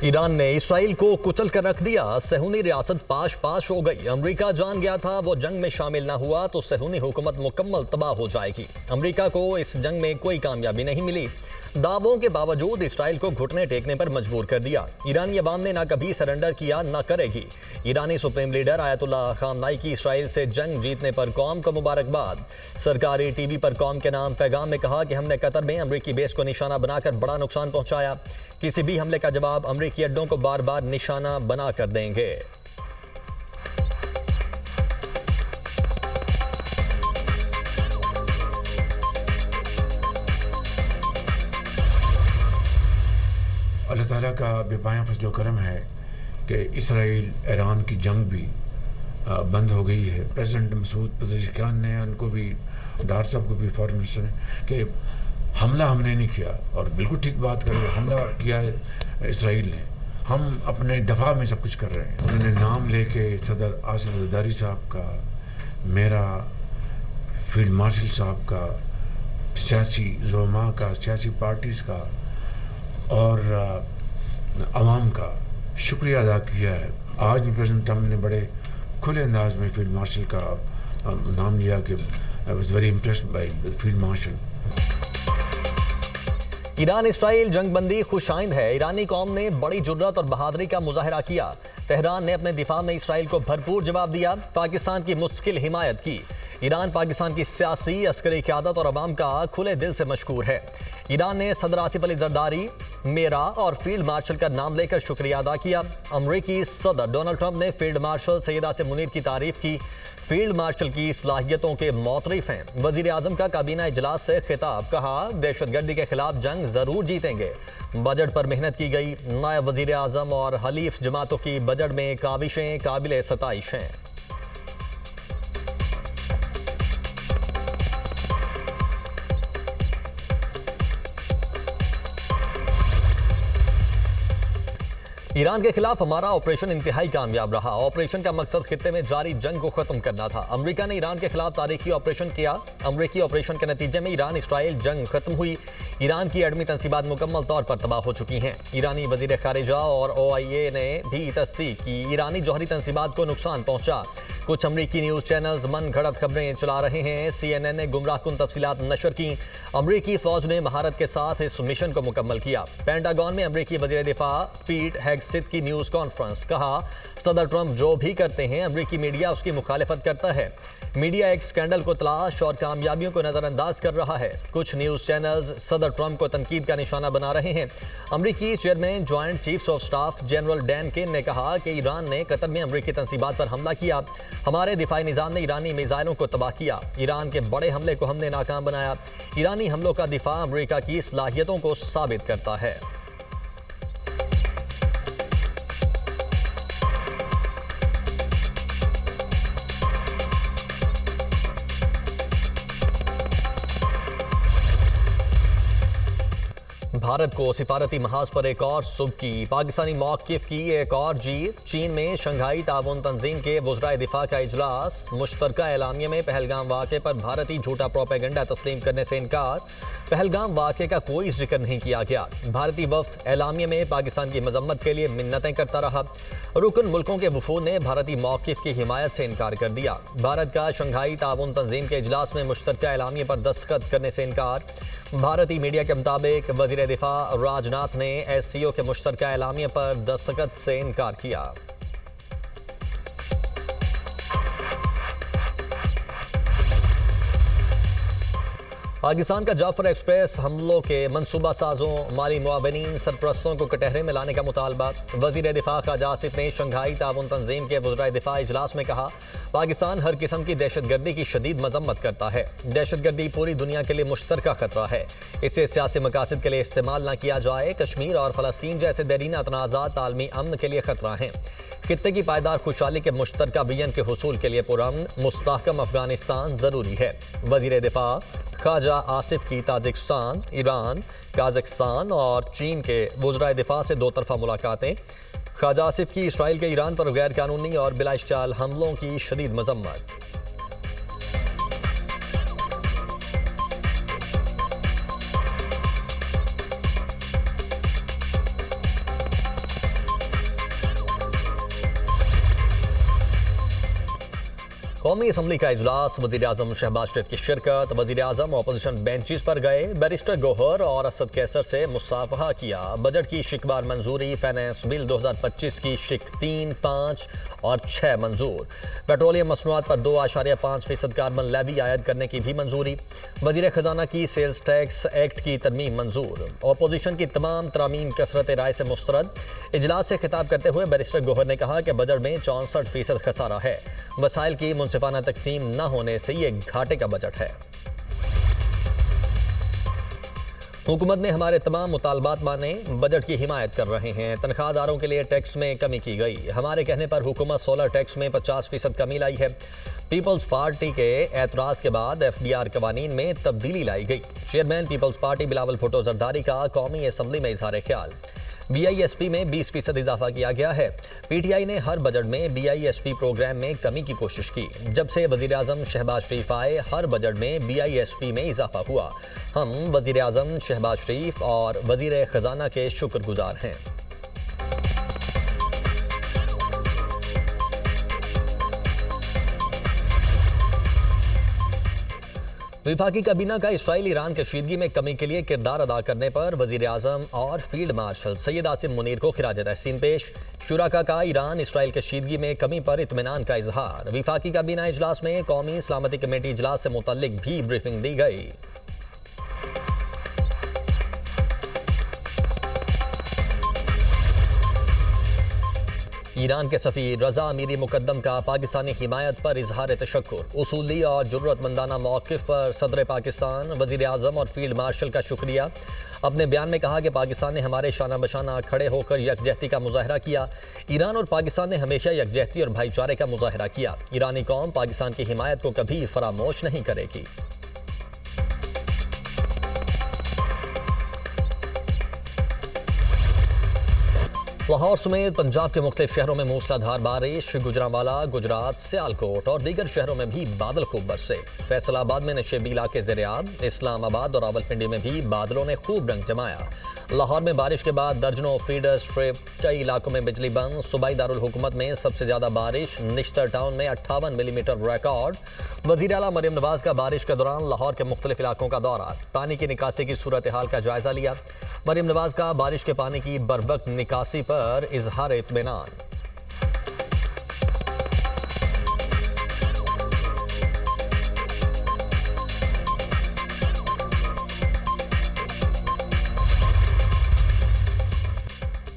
Iran ने Israel को कुचल कर रख दिया। सेहूनी रियासत पाश पाश हो गई। अमेरिका जान गया था वो जंग में शामिल ना हुआ तो सेहूनी हुकूमत मुकम्मल तबाह हो जाएगी। अमेरिका को इस जंग में कोई कामयाबी नहीं मिली। दावों के बावजूद इसराइल को घुटने टेकने पर मजबूर कर दिया। ईरानी अवाम ने ना कभी सरेंडर किया ना करेगी। ईरानी सुप्रीम लीडर आयतुल्लाह खामनाई की इसराइल से जंग जीतने पर कौम को मुबारकबाद। सरकारी टीवी पर कौम के नाम पैगाम में कहा कि हमने कतर में अमरीकी बेस को निशाना बनाकर बड़ा नुकसान पहुंचाया। किसी भी हमले का जवाब अमरीकी अड्डों को बार बार निशाना बना कर देंगे। अल्लाह ताला का बेपाया फजल करम है कि इसराइल ईरान की जंग भी बंद हो गई है। प्रेसिडेंट मसूद पज़ेशिकियान ने उनको भी डार साहब को भी फॉरेन मिनिस्टर ने कि हमला हमने नहीं किया, और बिल्कुल ठीक बात कर रहे हैं, हमला किया है इसराइल ने, हम अपने दफा में सब कुछ कर रहे हैं। उन्होंने नाम लेके सदर आसिफ ज़रदारी साहब का, मेरा, फील्ड मार्शल साहब का, सियासी ज़ुलमा का, सियासी पार्टीज़ का और अवाम का शुक्रिया अदा किया है। आज भी प्रेसिडेंट ट्रम्प ने बड़े खुले अंदाज में फील्ड मार्शल का नाम लिया कि I was very impressed by field marshal. Iran Israel जंगबंदी खुशाइंद है। ईरानी कौम ने बड़ी जुर्रत और बहादुरी का मुजाहरा किया। तेहरान ने अपने दिफा में इसराइल को भरपूर जवाब दिया। पाकिस्तान की मुस्तकिल हिमायत की। ईरान पाकिस्तान की सियासी अस्करी क़यादत और अवाम का खुले दिल से मशकूर है। ईरान ने सदर आसिफ अली जरदारी, मेरा और फील्ड मार्शल का नाम लेकर शुक्रिया अदा किया। अमरीकी सदर डोनाल्ड ट्रंप ने फील्ड मार्शल सैयद आसिम मुनीर की तारीफ की। फील्ड मार्शल की सलाहियतों के मोतरिफ हैं। वजीर आजम का काबीना इजलास से खिताब, कहा दहशतगर्दी के खिलाफ जंग जरूर जीतेंगे। बजट पर मेहनत की गई। नायब वजीर आजम और हलीफ जमातों की बजट में काविशें काबिल सताइश हैं। ईरान के खिलाफ हमारा ऑपरेशन इंतहाई कामयाब रहा। ऑपरेशन का मकसद खित्ते में जारी जंग को खत्म करना था। अमेरिका ने ईरान के खिलाफ तारीखी ऑपरेशन किया। अमेरिकी ऑपरेशन के नतीजे में ईरान इसराइल जंग खत्म हुई। ईरान की एटमी तंसीबात मुकम्मल तौर पर तबाह हो चुकी हैं। ईरानी वजीर खारिजा और OIA ने भी तस्दीक की ईरानी जौहरी तंसीबात को नुकसान पहुंचा। कुछ अमरीकी न्यूज़ चैनल्स मन घड़त खबरें चला रहे हैं। CNN ने गुमराहकुन तफसीलात नशर की। अमरीकी फौज ने महारत के साथ इस मिशन को मुकम्मल किया। पेंटागन में अमरीकी वजीर दिफा पीट हेगसेथ की न्यूज़ कॉन्फ्रेंस, कहा सदर ट्रंप जो भी करते हैं अमरीकी मीडिया उसकी मुखालिफत करता है। मीडिया एक स्कैंडल को तलाश और कामयाबियों को नजरअंदाज कर रहा है। कुछ न्यूज़ चैनल्स सदर ट्रंप को तनकीद का निशाना बना रहे हैं। अमरीकी chairman joint chiefs of staff general Dan Caine ने कहा कि ईरान ने कतर में अमरीकी तंसीबात पर हमला किया। हमारे दिफाई निज़ाम ने ईरानी मिसाइलों को तबाह किया। ईरान के बड़े हमले को हमने नाकाम बनाया। ईरानी हमलों का दिफा अमरीका की सलाहियतों को साबित करता है। भारत को सिफारती महाज पर एक और सुबकी। पाकिस्तानी मौक़िफ़ की एक और जीत। चीन में शंघाई ताउन तंजीम के वज़राए दिफा का इजलास। मुश्तरका एलामिया में पहलगाम वाक़े पर भारतीय झूठा प्रोपेगेंडा तस्लीम करने से इनकार। पहलगाम वाक़े का कोई जिक्र नहीं किया गया। भारतीय वफ़द एलामिया में पाकिस्तान की मजम्मत के लिए मिन्नतें करता रहा। रुकन मुल्कों के वफूद ने भारतीय मौक़िफ़ की हिमायत से इनकार कर दिया। भारत का शंघाई ताउन तंजीम के इजलास में मुश्तरका एलामिया पर दस्तखत करने से इनकार। भारतीय मीडिया के मुताबिक वज़ीर दिफा राजनाथ ने SCO के मुश्तरका एलामिया पर दस्तखत से इनकार किया। पाकिस्तान का जाफर एक्सप्रेस हमलों के मनसूबा साजों, माली मुआवनीन, सरप्रस्तों को कटहरे में लाने का मुतालबा। वज़ीर दिफा ख्वाजा आसिफ ने शंघाई ताउन तंजीम के वज़राए दिफा इजलास में कहा पाकिस्तान हर किस्म की दहशतगर्दी की शदीद मजम्मत करता है। दहशतगर्दी पूरी दुनिया के लिए मुश्तरका खतरा है। इसे सियासी मकासद के लिए इस्तेमाल न किया जाए। कश्मीर और फ़लस्तीन जैसे देरीना तनाज़ात आलमी अमन के लिए खतरा हैं। खित्ते की पायदार खुशहाली के मुश्तरका विजन के हुसूल के लिए पुरअमन मुस्तहकम अफगानिस्तान ज़रूरी है। वज़ीर दिफा ख्वाजा आसिफ की ताजिकिस्तान, ईरान, काज़ाकिस्तान और चीन के वज़राए दिफा से दो तरफ़ा मुलाकातें। ख्वाजा आसिफ की इसराइल के ईरान पर गैर कानूनी और बिलाइश्तियाल हमलों की शदीद मजम्मत। कौमी असम्बली का इजलास, वज़ीर-ए-आज़म शहबाज शरीफ की शिरकत। वज़ीर-ए-आज़म अपोजिशन बेंचेस पर गए, बैरिस्टर गौहर और असद कैसर से मुसाफहा किया। बजट की शिकवार मंजूरी, फाइनेंस बिल 2025 की शिक 3, 5 और 6 मंजूर। पेट्रोलियम मसनूआत पर 2.5% कार्बन लेवी आयद करने की भी मंजूरी। वज़ीर खजाना की सेल्स टैक्स एक्ट की तरमीम मंजूर। अपोजिशन की तमाम तरामीम कसरत राय से मुस्तरद। इजलास से खिताब करते हुए बैरिस्टर गौहर ने कहा कि बजट में 64% खसारा है। वसाइल की मुनसिफाना तकसीम न होने से ये घाटे का बजट है। हुकूमत ने हमारे तमाम मुतालबात माने, बजट की हिमायत कर रहे हैं। तनख्वाहदारों के लिए टैक्स में कमी की गई। हमारे कहने पर हुकूमत सोलर टैक्स में 50% कमी लाई है। पीपल्स पार्टी के एतराज़ के बाद FDR कवानीन में तब्दीली लाई गई। Chairman Peoples Party Bilawal Bhutto Zardari का कौमी असम्बली में इजहार ख्याल। BISP में 20% इजाफा किया गया है। PTI ने हर बजट में BISP प्रोग्राम में कमी की कोशिश की। जब से वज़ीर-ए-आज़म शहबाज शरीफ आए, हर बजट में BISP में इजाफा हुआ। हम वज़ीर-ए-आज़म शहबाज शरीफ और वज़ीर खजाना के शुक्रगुजार हैं। विफाकी काबीना का इसराइल ईरान कशीदगी में कमी के लिए किरदार अदा करने पर वज़ीर-ए-आज़म और फील्ड मार्शल सैयद आसिम मुनीर को खिराज तहसीन पेश। शुराका का ईरान इसराइल कशीदगी में कमी पर इत्मीनान का इजहार। विफाकी काबीना इजलास में कौमी सलामती कमेटी इजलास से मुतल्लिक भी ब्रीफिंग दी गई। ईरान के सफ़ीर रजा अमीरी मुकद्दम का पाकिस्तानी हिमायत पर इजहार तशक्कुर। उसूली और ज़रूरतमंदाना मौक़िफ़ पर सदर पाकिस्तान, वज़ीर-ए-आज़म और फील्ड मार्शल का शुक्रिया। अपने बयान में कहा कि पाकिस्तान ने हमारे शाना बशाना खड़े होकर यकजहती का मुजाहरा किया। ईरान और पाकिस्तान ने हमेशा यकजहती और भाईचारे का मुजाहरा किया। ईरानी कौम पाकिस्तान की हिमायत को कभी फरामोश नहीं करेगी। लाहौर समेत पंजाब के मुख्तलिफ शहरों में मूसलाधार बारिश। गुजरांवाला, गुजरात, सियालकोट और दीगर शहरों में भी बादल खूब बरसे। फैसलाबाद में नशेबी इलाके ज़ेर-ए-आब। इस्लामाबाद और रावलपिंडी में भी बादलों ने खूब रंग जमाया। लाहौर में बारिश के बाद दर्जनों फीडर स्ट्रिप, कई इलाकों में बिजली बंद। सूबाई दारुल हुकूमत में सबसे ज्यादा बारिश, निश्तर टाउन में 58 मिलीमीटर रिकॉर्ड। वज़ीर आला मरियम नवाज का बारिश के दौरान लाहौर के मुख्तलिफ इलाकों का दौरा, पानी की निकासी की सूरत हाल का जायजा लिया। मरियम नवाज का बारिश के पानी की बरवक्त निकासी पर इजहार इत्मीनान।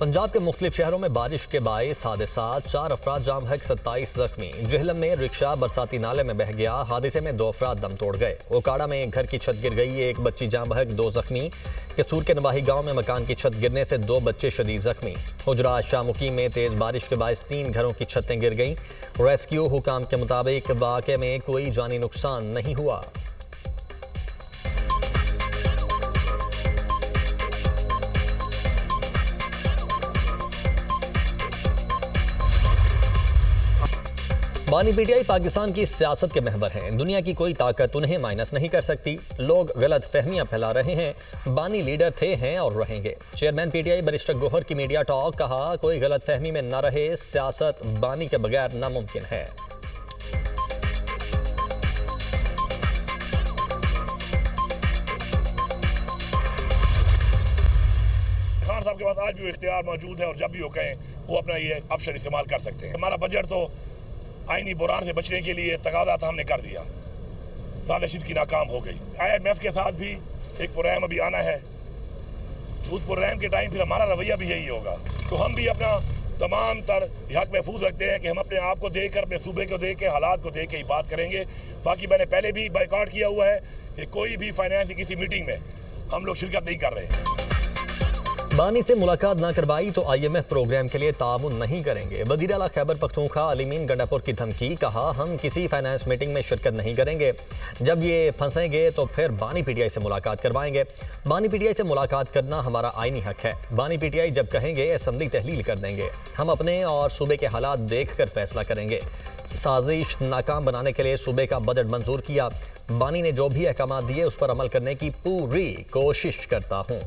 पंजाब के मुख्तलिफ शहरों में बारिश के बायस हादसात, 4 अफराद जाम हक, 27 जख्मी। जेहलम में रिक्शा बरसाती नाले में बह गया, हादसे में 2 अफराद दम तोड़ गए। ओकाड़ा में एक घर की छत गिर गई, 1 बच्ची जाम बहक, 2 जख्मी। कसूर के नवाही गांव में मकान की छत गिरने से 2 बच्चे शदीद जख्मी। हुजरात शामुकी में तेज बारिश के बायस 3 घरों की छतें गिर गईं। रेस्क्यू हुकाम के मुताबिक वाक़े में कोई जानी नुकसान नहीं हुआ। बानी पीटीआई पाकिस्तान की सियासत के महवर हैं। दुनिया की कोई ताकत उन्हें माइनस नहीं कर सकती। लोग गलत फहमियां फैला रहे हैं। बानी लीडर थे, हैं और रहेंगे। चेयरमैन पीटीआई बैरिस्टर गौहर की मीडिया टॉक, कहा कोई गलत फहमी में न रहे, सियासत बानी के बगैर नामुमकिन है। खान साहब के पास आज भी वो इख्तियार मौजूद है और जब भी वो कहें वो अपना ये ऑप्शन इस्तेमाल कर सकते हैं। हमारा बजट तो आईनी बुरान से बचने के लिए तकादा था, हमने कर दिया, साजिश की नाकाम हो गई। IMF के साथ भी एक प्रोग्राम अभी आना है, उस प्रोग्राम के टाइम फिर हमारा रवैया भी यही होगा। तो हम भी अपना तमाम तर हक महफूज रखते हैं कि हम अपने आप को देख कर, अपने सूबे को देख के, हालात को देख के ही बात करेंगे। बाकी मैंने पहले भी बाइकआउट किया हुआ है कि कोई भी फाइनेंस की किसी मीटिंग में हम लोग शिरकत नहीं कर रहे। बानी से मुलाकात न करवाई तो IMF प्रोग्राम के लिए ताउन नहीं करेंगे। वज़ीर आला खैबर पख्तूनख्वा अलीमीन गंडापुर की धमकी, कहा हम किसी फाइनेंस मीटिंग में शिरकत नहीं करेंगे। जब ये फंसेंगे तो फिर बानी पीटीआई से मुलाकात करवाएंगे। बानी पीटीआई से मुलाकात करना हमारा आईनी हक है। बानी पीटीआई जब कहेंगे असम्बली तहलील कर देंगे। हम अपने और सूबे के हालात देख कर फैसला करेंगे। साजिश नाकाम बनाने के लिए सूबे का बजट मंजूर किया। बानी ने जो भी अहकाम दिए उस पर अमल करने की पूरी कोशिश करता हूँ।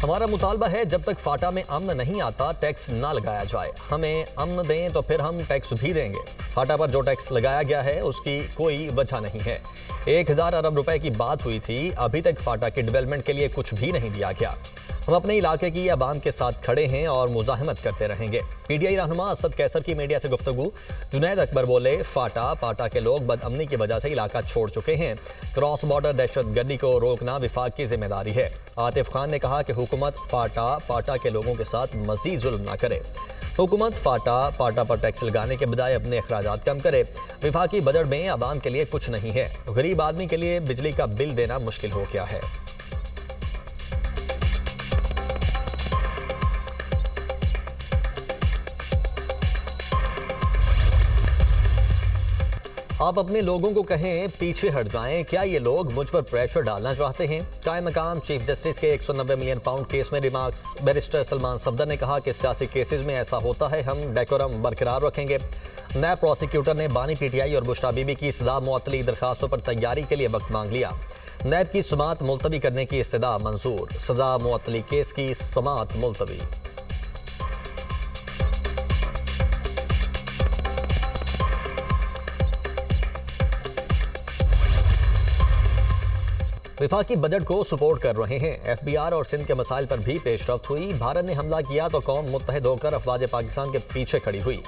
हमारा मुतालबा है जब तक फाटा में अमन नहीं आता टैक्स ना लगाया जाए। हमें अमन दें तो फिर हम टैक्स भी देंगे। फाटा पर जो टैक्स लगाया गया है उसकी कोई वजह नहीं है। 1000 अरब रुपए की बात हुई थी, अभी तक फाटा के डेवलपमेंट के लिए कुछ भी नहीं दिया गया। हम अपने इलाके की आवाम के साथ खड़े हैं और मुजाहिमत करते रहेंगे। पीटीआई रहनुमा असद कैसर की मीडिया से गुफ्तगू। जुनैद अकबर बोले, पाटा के लोग बदअमनी की वजह से इलाका छोड़ चुके हैं। क्रॉस बॉर्डर दहशतगर्दी को रोकना विफाक की जिम्मेदारी है। आतिफ खान ने कहा कि हुकूमत पाटा के लोगों के साथ मजीद जुल्म न करे। हुकूमत पाटा पर टैक्स लगाने के बजाय अपने अखराजात कम करे। विफाकी बजट में आवाम के लिए कुछ नहीं है। गरीब आदमी के लिए बिजली का बिल देना मुश्किल हो गया है। आप अपने लोगों को कहें पीछे हट जाएं। क्या ये लोग मुझ पर प्रेशर डालना चाहते हैं? कायम मकाम चीफ जस्टिस के 190 मिलियन पाउंड केस में रिमार्क्स। बैरिस्टर सलमान सफदर ने कहा कि सियासी केसेस में ऐसा होता है, हम डेकोरम बरकरार रखेंगे। नए प्रोसिक्यूटर ने बानी पीटीआई और बुशरा बीबी की सजा मुअत्तली दरखास्तों पर तैयारी के लिए वक्त मांग लिया। नैब की समाअत मुलतवी करने की इस्तदा मंजूर। सजा मुअत्तली केस की समाअत मुलतवी। विफाकी बजट को सपोर्ट कर रहे हैं। एफबीआर और सिंध के मसाइल पर भी पेशरफ्त हुई। भारत ने हमला किया तो कौम मुत्तहिद होकर अफवाज पाकिस्तान के पीछे खड़ी हुई।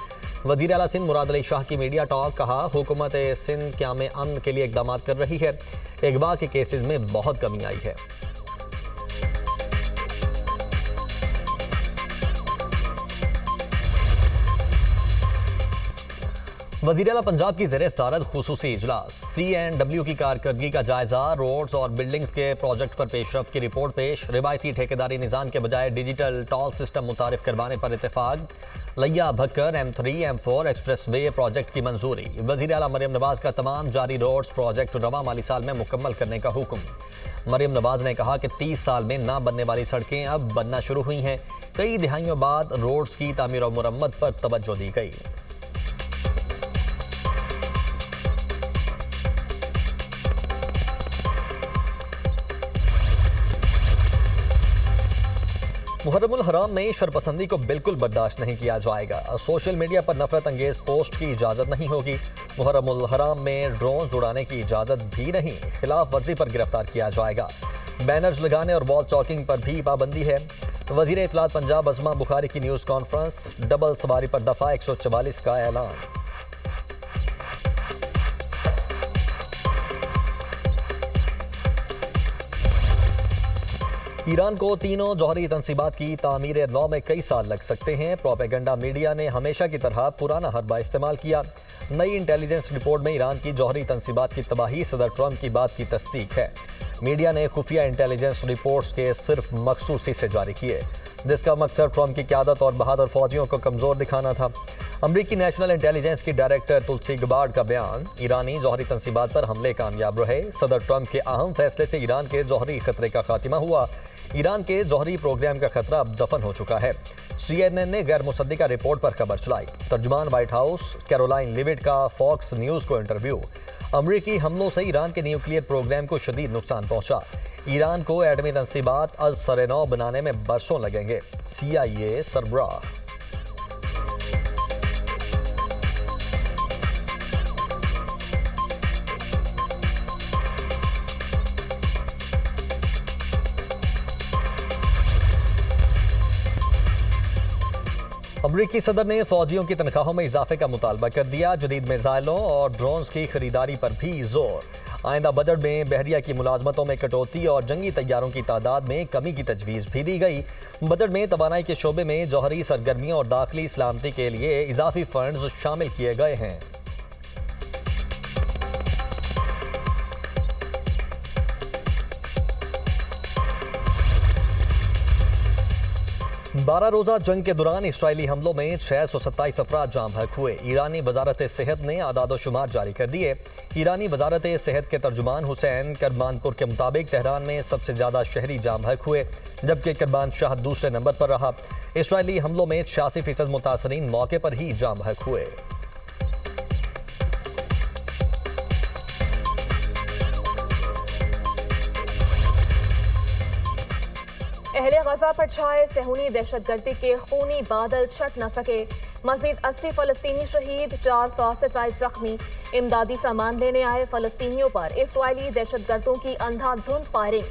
वजीर आला सिंध मुराद अली शाह की मीडिया टॉक। कहा, हुकूमत सिंध क़याम अमन के लिए इक़दाम कर रही है। अगवा के केसेस में बहुत कमी आई है। वज़ीर आला पंजाब की ज़ेर सदारत खुसूसी इजलास। CNW की कारकर्दगी का जायजा। रोड्स और बिल्डिंग्स के प्रोजेक्ट पर पेशरफ्त की रिपोर्ट पेश। रिवायती ठेकेदारी निज़ाम के बजाय डिजिटल टॉल सिस्टम मुतारिफ करवाने पर इत्तेफाक। लिया Bhakkar M3 M4 express way project की मंजूरी। वज़ीर आला मरियम नवाज का तमाम जारी रोड्स प्रोजेक्ट रवा माली साल में मुकम्मल करने का हुक्म। मरियम नवाज ने कहा कि 30 साल में ना बनने वाली सड़कें अब बनना शुरू हुई हैं। कई दिहाइयों बाद रोड्स की तामीर और मुरम्मत पर तवज्जो दी गई। मुहर्रमुल हराम में शरपसंदी को बिल्कुल बर्दाश्त नहीं किया जाएगा। सोशल मीडिया पर नफरत अंगेज पोस्ट की इजाज़त नहीं होगी। मुहर्रमुल हराम में ड्रोन उड़ाने की इजाज़त भी नहीं। खिलाफ वर्जी पर गिरफ्तार किया जाएगा। बैनर्स लगाने और वॉल चॉकिंग पर भी पाबंदी है। वज़ीर इत्तलात पंजाब अज़मा बुखारी की न्यूज़ कॉन्फ्रेंस। डबल सवारी पर दफ़ा 144 का ऐलान। ईरान को तीनों जौहरी तनसीबात की तामीर नौ में कई साल लग सकते हैं। प्रोपेगेंडा मीडिया ने हमेशा की तरह पुराना हरबा इस्तेमाल किया। नई इंटेलिजेंस रिपोर्ट में ईरान की जौहरी तनसीबात की तबाही सदर ट्रंप की बात की तस्दीक है। मीडिया ने खुफिया इंटेलिजेंस रिपोर्ट्स के सिर्फ मखसूस हिस्से जारी किए, जिसका मकसद ट्रंप की क़यादत और बहादुर फौजियों को कमज़ोर दिखाना था। अमरीकी नेशनल इंटेलिजेंस की डायरेक्टर तुलसी गबार्ड का बयान। ईरानी जौहरी तनसीबात पर हमले कामयाब रहे। सदर ट्रंप के अहम फैसले से ईरान के जौहरी खतरे का खात्मा हुआ। ईरान के जौहरी प्रोग्राम का खतरा अब दफन हो चुका है। CNN ने गैर मुसद्दिका रिपोर्ट पर खबर चलाई। तर्जुमान व्हाइट हाउस कैरोलाइन लिविट का फॉक्स न्यूज़ को इंटरव्यू। अमरीकी हमलों से ईरान के न्यूक्लियर प्रोग्राम को शदीद नुकसान पहुंचा। ईरान को एटमी तनसीबात अज सरे-नौ बनाने में बरसों लगेंगे। CIA सरबराह। अमरीकी सदर ने फौजियों की तनख्वाहों में इजाफे का मुतालबा कर दिया। जदीद मिसाइलों और ड्रोन्स की खरीदारी पर भी जोर। आइंदा बजट में बहरिया की मुलाजमतों में कटौती और जंगी तैयारों की तादाद में कमी की तजवीज़ भी दी गई। बजट में तवानाई के शोबे में जौहरी सरगर्मियों और दाखिली सलामती के लिए इजाफी फंड्स शामिल किए गए हैं। 12 रोज़ा जंग के दौरान इसराइली हमलों में 627 अफराद जाँ बहक हुए। ईरानी वजारत सेहत ने आदाद शुमार जारी कर दिए। ईरानी वजारत सेहत के तर्जुमान हुसैन करमानपुर के मुताबिक तेहरान में सबसे ज़्यादा शहरी जाँ बहक हुए, जबकि करमान शाह दूसरे नंबर पर रहा। इसराइली हमलों में 86% मुतासरीन मौके पर ही जाँ बहक हुए। अहले गजा पर छाए सेहूनी दहशतगर्दी के खूनी बादल छट न सके। मजीद 80 फलस्तीनी शहीद, 400 से ज्यादा जख्मी। इमदादी सामान लेने आए फलस्तीनियों पर इसराइली दहशतगर्दों की अंधाधुंध फायरिंग।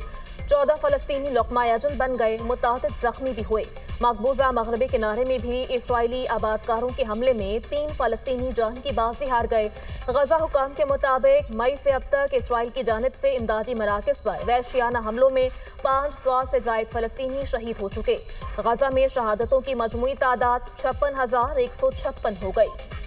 14 फलस्तीनी लुक़मा अजल बन गए, मुतादिद जख्मी भी हुए। मकबूजा मगरबी किनारे में भी इसराइली आबादकारों के हमले में 3 फलस्तीनी जान की बाजी हार गए। गजा हुकाम के मुताबिक मई से अब तक इसराइल की जानिब से इमदादी मराकज पर वहशियाना हमलों में 500 से ज्यादा फलस्तीनी शहीद हो चुके। गजा में शहादतों की मजमूई तादाद 56,156 हो गई।